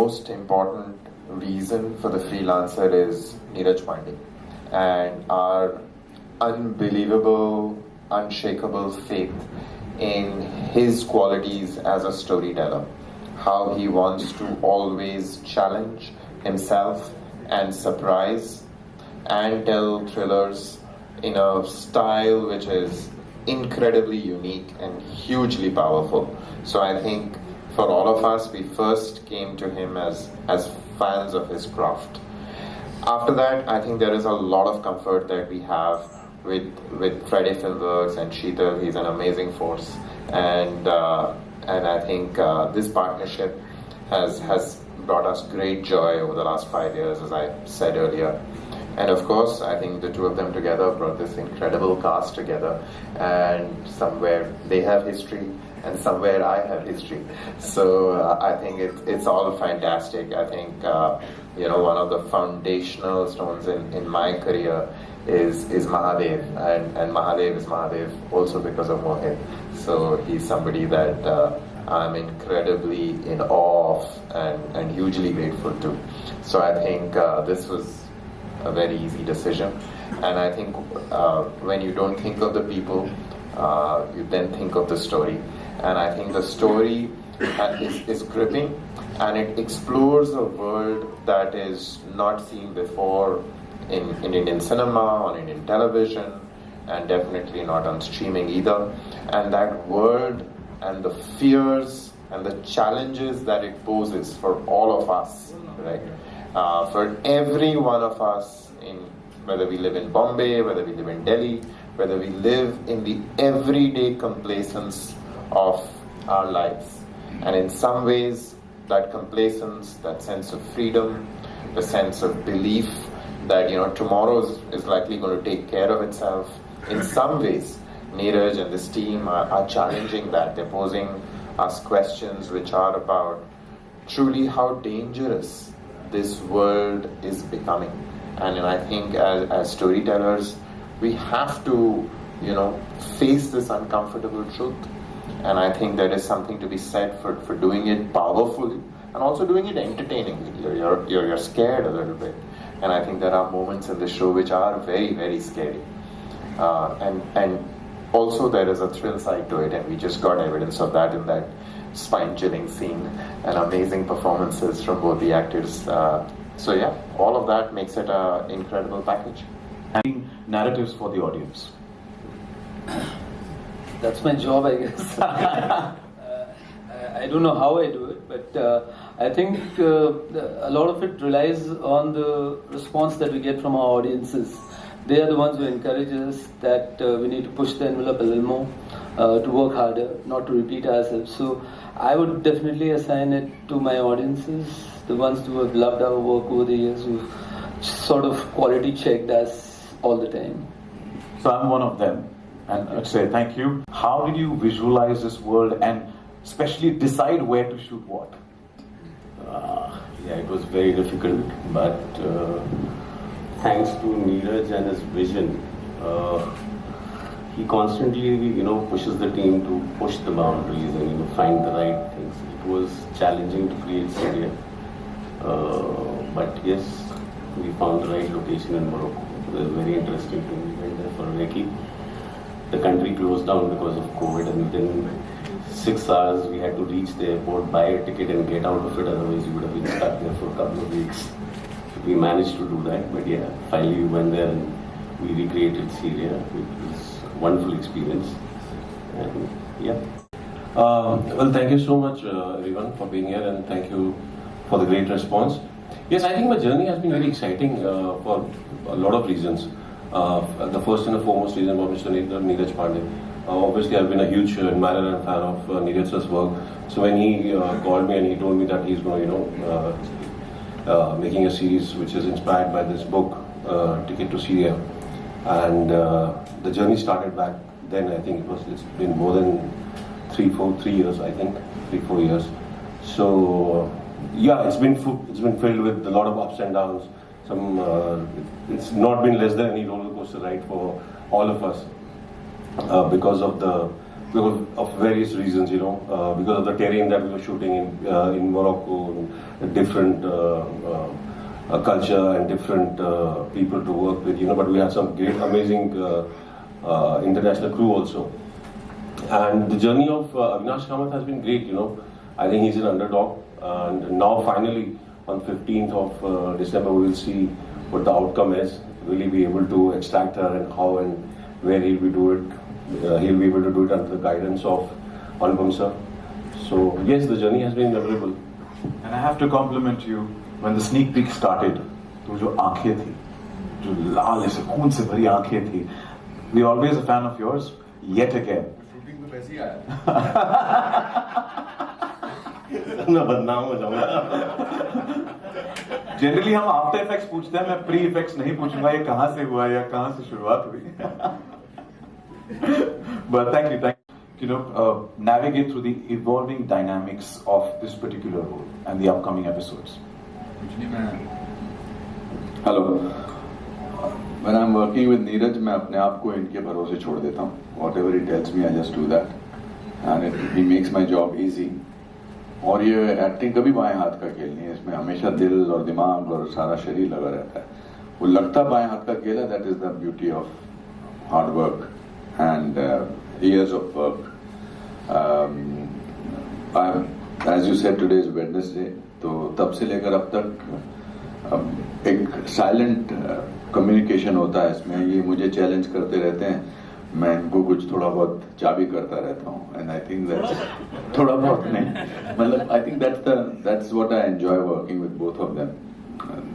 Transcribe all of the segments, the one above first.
most important reason for the Freelancer is Neeraj Pandey and our unbelievable, unshakable faith in his qualities as a storyteller. How he wants to always challenge himself and surprise and tell thrillers in a style which is incredibly unique and hugely powerful. So I think for all of us, we first came to him as fans of his craft. After that, I think there is a lot of comfort that we have with Friday Filmworks and Sheetal. He's an amazing force, and I think this partnership has brought us great joy over the last 5 years, as I said earlier. And of course, I think the two of them together brought this incredible cast together, and somewhere they have history and somewhere I have history. So I think it's all fantastic. I think one of the foundational stones in my career is Mahadev, and Mahadev is Mahadev also because of Mohit. So he's somebody that I'm incredibly in awe of and hugely grateful to. So I think this was a very easy decision, and I think when you don't think of the people, you then think of the story, and I think the story is gripping, and it explores a world that is not seen before in Indian cinema, on Indian television, and definitely not on streaming either. And that world and the fears and the challenges that it poses for all of us, right? For every one of us, whether we live in Bombay, whether we live in Delhi, whether we live in the everyday complacence of our lives. And in some ways, that complacence, that sense of freedom, the sense of belief that tomorrow is likely going to take care of itself. In some ways, Neeraj and this team are challenging that. They're posing us questions which are about truly how dangerous this world is becoming. And I think as storytellers, we have to, face this uncomfortable truth. And I think there is something to be said for doing it powerfully and also doing it entertainingly. You're scared a little bit. And I think there are moments in the show which are very, very scary. And also there is a thrill side to it, and we just got evidence of that in that spine-chilling scene and amazing performances from both the actors. So yeah, all of that makes it an incredible package. And narratives for the audience. That's my job, I guess. I don't know how I do it, but I think a lot of it relies on the response that we get from our audiences. They are the ones who encourage us that we need to push the envelope a little more, to work harder, not to repeat ourselves. So I would definitely assign it to my audiences, the ones who have loved our work over the years, who've sort of quality checked us all the time. So I'm one of them, and I'd say thank you. How did you visualize this world and especially decide where to shoot what? Yeah, it was very difficult, but thanks to Neeraj and his vision, he constantly, pushes the team to push the boundaries and find the right things. It was challenging to create Syria, but yes, we found the right location in Morocco. It was very interesting to me. We went there for recce. The country closed down because of COVID, and within 6 hours we had to reach the airport, buy a ticket and get out of it, otherwise we would have been stuck there for a couple of weeks. We managed to do that, but yeah, finally we went there and we recreated Syria. It was a wonderful experience, and yeah. Well, thank you so much everyone for being here, and thank you for the great response. Yes, I think my journey has been very exciting for a lot of reasons. The first and the foremost reason was Mr. Neeraj Pandey. Obviously, I've been a huge admirer and fan of Neeraj's work. So when he called me and he told me that he's going to, making a series which is inspired by this book, Ticket to Syria, and the journey started back then. I think it's been more than 3 years. I think 3-4 years. So yeah, it's been filled with a lot of ups and downs. It's not been less than any roller coaster ride for all of us because of the because of various reasons, because of the terrain that we were shooting in Morocco, different culture and different people to work with, but we had some great, amazing international crew also. And the journey of Avinash Kamath has been great, I think he's an underdog, and now finally on 15th of December we will see what the outcome is. Will he be able to extract her, and how and where he'll be do it? He'll be able to do it under the guidance of Anupam sir. So yes, the journey has been memorable. And I have to compliment you, when the sneak peek started, तो जो आंखें थी, जो लाल ऐसे खून से भरी आंखें थी, we are always a fan of yours, yet again. Shooting में वैसे ही आया मैं बदनाम हो जाऊंगा. जनरली हम आफ्टर इफेक्ट्स पूछते हैं, मैं प्री इफेक्ट्स नहीं पूछूंगा ये कहां से हुआ या कहां से शुरुआत हुई. But thank you, navigate through the evolving dynamics of this particular role and the upcoming episodes. Hello, when I'm working with Neeraj, मैं अपने आप को इनके भरोसे छोड़ देता हूँ. Whatever he tells me, I just do that, and he makes my job easy. और ये एक्टिंग कभी बाएं हाथ का खेल नहीं है, इसमें हमेशा दिल और दिमाग और सारा शरीर लगा रहता है. वो लगता बाएं हाथ का खेल है. That is the beauty of hard work and years of work. As you said, today is Wednesday, तो तब से लेकर अब तक एक साइलेंट कम्युनिकेशन होता है इसमें. ये मुझे चैलेंज करते रहते हैं, मैं इनको कुछ थोड़ा बहुत चाबी करता रहता हूँ. एंड आई थिंक दैट्स थोड़ा बहुत नहीं, मतलब I think that's what I enjoy working with both of them.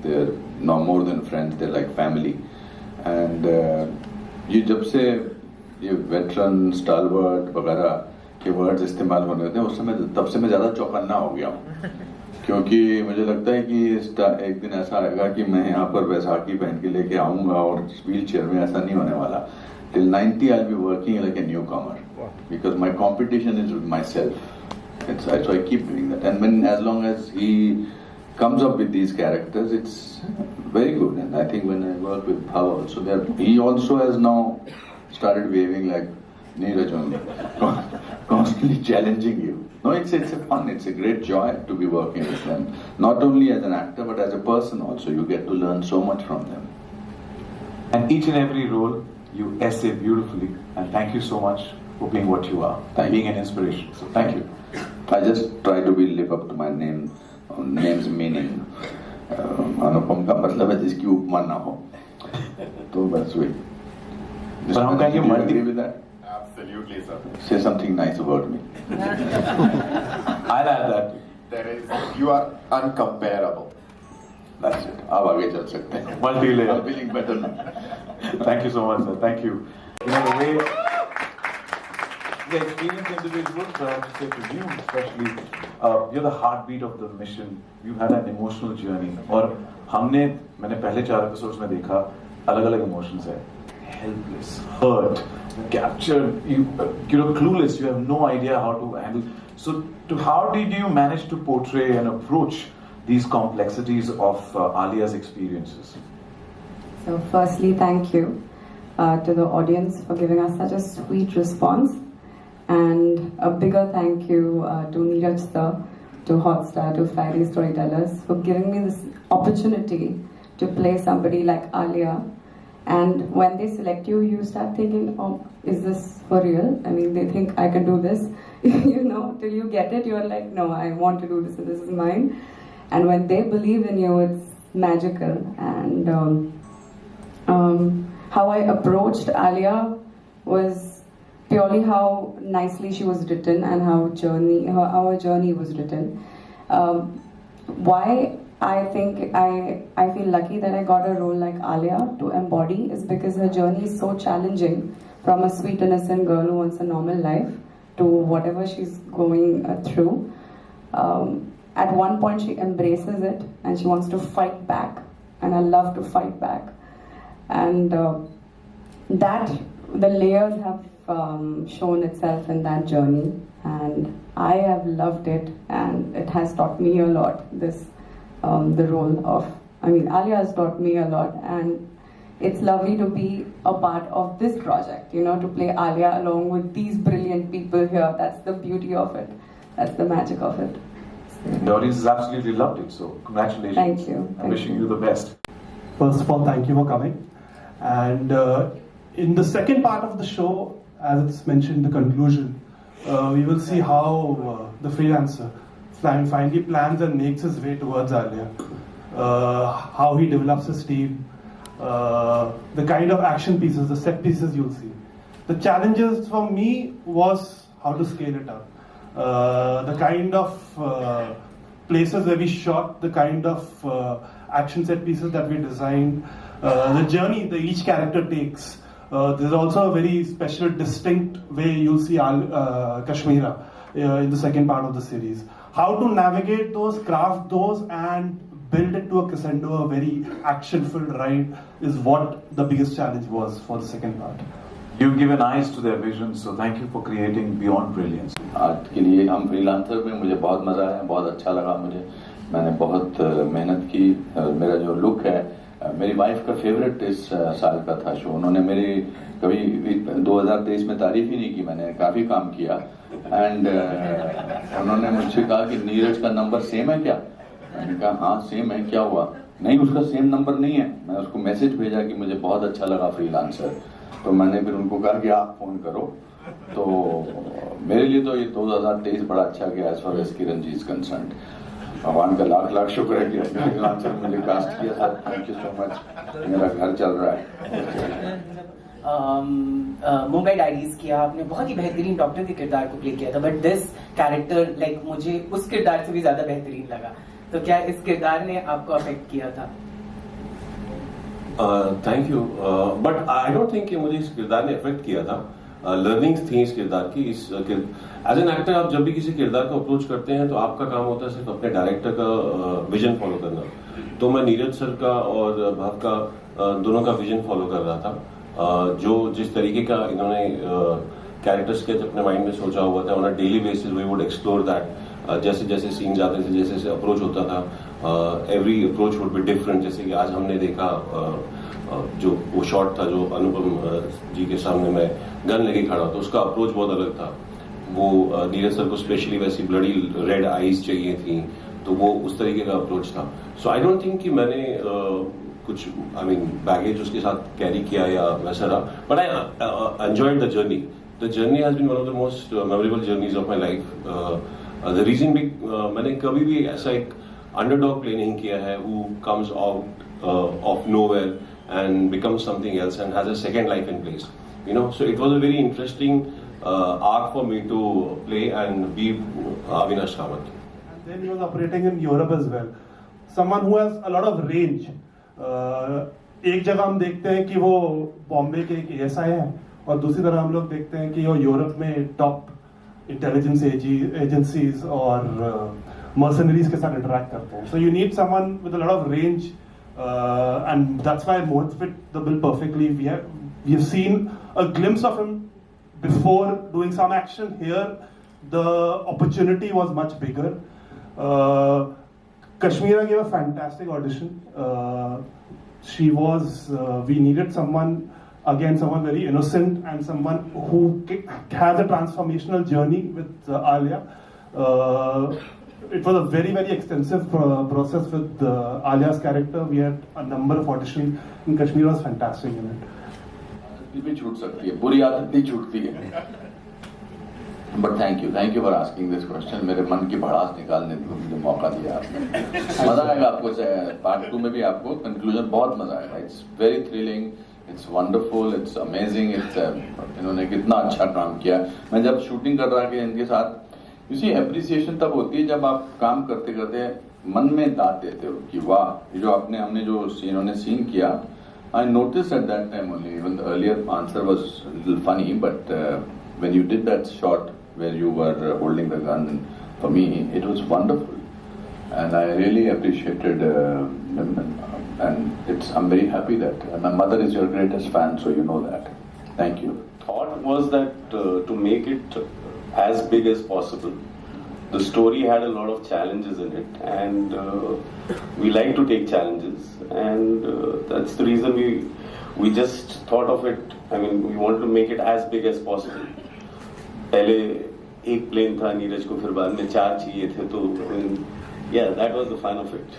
They are no more than friends, they are like family. And ये जब से ये वेटरन, स्टालवर्ट वगैरह के वर्ड्स इस्तेमाल होने होते हैं, उस समय तब से मैं ज़्यादा चौकन्ना हो गया हूँ, क्योंकि मुझे लगता है कि एक दिन ऐसा आएगा कि मैं यहाँ पर बैसाखी पहन के लेके आऊँगा और व्हील चेयर में. ऐसा नहीं होने वाला. Till 90 I'll be working like a newcomer, because my competition is with myself. So I keep doing that, and as long as he comes up with these characters, it's very good. And I think when I work with Bhav also, he also has now started waving like Neeraj only, constantly challenging you. No, it's a fun, it's a great joy to be working with them. Not only as an actor, but as a person also. You get to learn so much from them. And each and every role you essay beautifully, and thank you so much for being what you are, being an inspiration. So thank you. I just try to live up to my name's meaning. अनुपम का मतलब है जिसकी उपमा ना हो, तो बस वही. But how can you agree with that? Absolutely, sir. Say something nice about me. I'll add that. You are uncomparable. That's it. अब आगे चल सकते हैं. Multi-layer. I'm feeling better now. Thank you so much, sir. Thank you. The way the experienced individuals, I have to say to you especially, you're the heartbeat of the mission. You had an emotional journey. और मैंने पहले 4 episodes में देखा, अलग-अलग emotions है. Helpless, hurt, captured, clueless. You have no idea how to handle. So, how did you manage to portray and approach these complexities of Alia's experiences? So firstly, thank you to the audience for giving us such a sweet response, and a bigger thank you to Neeraj sir, to Hotstar, to Friday Storytellers for giving me this opportunity to play somebody like Alia. And when they select you, you start thinking, oh, is this for real? I mean, they think I can do this, till you get it, you're like, no, I want to do this, and this is mine. And when they believe in you, it's magical. And how I approached Alia was purely how nicely she was written and how our journey was written. Why I think I feel lucky that I got a role like Alia to embody is because her journey is so challenging, from a sweet innocent girl who wants a normal life to whatever she's going through. At one point she embraces it and she wants to fight back, and I love to fight back, and that the layers have shown itself in that journey, and I have loved it, and it has taught me a lot. The role of, Alia has taught me a lot, and it's lovely to be a part of this project, you know, to play Alia along with these brilliant people here. That's the beauty of it. That's the magic of it. The audience has absolutely loved it, so congratulations. Thank you. I'm wishing you the best. First of all, thank you for coming. And in the second part of the show, as it's mentioned, the conclusion, we will see how the freelancer finally plans and makes his way towards Alia. How he develops his team, the kind of action pieces, the set pieces you'll see. The challenges for me was how to scale it up. The kind of places where we shot, the kind of action set pieces that we designed, the journey that each character takes. There's also a very special, distinct way you'll see Kashmira in the second part of the series. How to navigate those, craft those, and build it to a crescendo, a very action-filled ride, is what the biggest challenge was for the second part. You've given eyes to their vision, so thank you for creating Beyond Brilliance. आज के लिए हम freelancer में मुझे बहुत मज़ा आया, बहुत अच्छा लगा मुझे. मैंने बहुत मेहनत की. मेरा जो लुक है, मेरी वाइफ का फेवरेट इस साल का था शो. उन्होंने मेरी कभी 2023 में तारीफ ही नहीं की. मैंने काफ़ी काम किया एंड उन्होंने मुझसे कहा कि नीरज का नंबर सेम है क्या? मैंने कहा हाँ सेम है. क्या हुआ? नहीं, उसका सेम नंबर नहीं है. मैंने उसको मैसेज भेजा कि मुझे बहुत अच्छा लगा फ्रीलांसर. तो मैंने फिर उनको कहा कि आप फोन करो. तो मेरे लिए तो ये 2023 बड़ा अच्छा गया as far as Kiran ji is concern. भगवान का लाख लाख शुक्र है कि फ्रीलांसर मुझे कास्ट किया था. Thank you so much. मेरा घर चल रहा है. मुंबई डायरीज किया आपने, बहुत ही बेहतरीन डॉक्टर के किरदार को प्ले किया था, बट दिस कैरेक्टर लाइक मुझे उस किरदार से भी ज्यादा बेहतरीन लगा. तो क्या इस किरदार ने आपको अफेक्ट किया था? Thank you, but I don't think कि मुझे इस किरदार ने अफेक्ट किया था. लर्निंग्स थी इस किरदार की. एज एन एक्टर आप जब भी किसी किरदार को अप्रोच करते हैं तो आपका काम होता है सिर्फ अपने डायरेक्टर का विजन फॉलो करना. तो मैं नीरज सर का और भव का दोनों का विजन फॉलो कर रहा था. जो जिस तरीके का इन्होंने कैरेक्टर स्केच अपने माइंड में सोचा हुआ था, on a daily basis we would explore that. जैसे जैसे सीन जाते थे, जैसे जैसे अप्रोच होता था, every approach would be different. जैसे कि आज हमने देखा जो वो शॉट था जो अनुपम जी के सामने मैं गन लेके खड़ा था, उसका अप्रोच बहुत अलग था. वो नीरज सर को स्पेशली वैसी ब्लडी रेड आईज चाहिए थी, तो वो उस तरीके का अप्रोच था. सो आई डोंट थिंक कि मैंने कुछ बैगेज उसके साथ कैरी किया या वैसा रहा, but I enjoyed the journey. The journey has been one of the most memorable journeys of my life. The reason भी मैंने कभी भी ऐसा एक अंडरडॉग प्ले नहीं किया है who comes out of nowhere and becomes something else and has a second life in place. You know, so it was a very interesting arc for me to play and be Avinash Kamath. And then he was operating in Europe as well. Someone who has a lot of range. एक जगह हम देखते हैं कि वो बॉम्बे के एक ASI हैं और दूसरी तरह हम लोग देखते हैं कि वो यूरोप में टॉप इंटेलिजेंस एजेंसीज और mercenaries के साथ इंटरैक्ट करते हैं. So you need someone with a lot of range, and that's why Mohit fit the bill perfectly. We have seen a glimpse of him before doing some action. Here, the opportunity was much bigger. Kashmira gave a fantastic audition. We needed someone very innocent and someone who has a transformational journey with Alia. It was a very, very extensive process with Alia's character. We had a number of auditions, and Kashmira was fantastic in it. भी छूट सकती है, बुरी आदत नहीं छूटती है. But thank you for asking this question. मेरे मन की भड़ास निकालने को मुझे मौका दिया आपने. मजा आएगा आपको. पार्ट 2 में भी आपको कंक्लूजन बहुत मजा आएगा. It's very thrilling. It's wonderful. It's amazing. इन्होंने कितना अच्छा काम किया. मैं जब शूटिंग कर रहा था इनके साथ, you see, appreciation तब होती है जब आप काम करते करते मन में दाद देते हो कि वाह, जो हमने जो इन्होंने सीन किया. I noticed at that time only. Even the earlier answer was a little funny, but when you did that shot where you were holding the gun, for me it was wonderful, and I really appreciated them. And I'm very happy that my mother is your greatest fan, so you know that. Thank you. Thought was that to make it as big as possible. The story had a lot of challenges in it, and we like to take challenges, and that's the reason we we just thought of it. I mean, we wanted to make it as big as possible. पहले एक plane था नीरज को, फिर बाद में 4 चाहिए थे, तो yeah, that was the fun of it.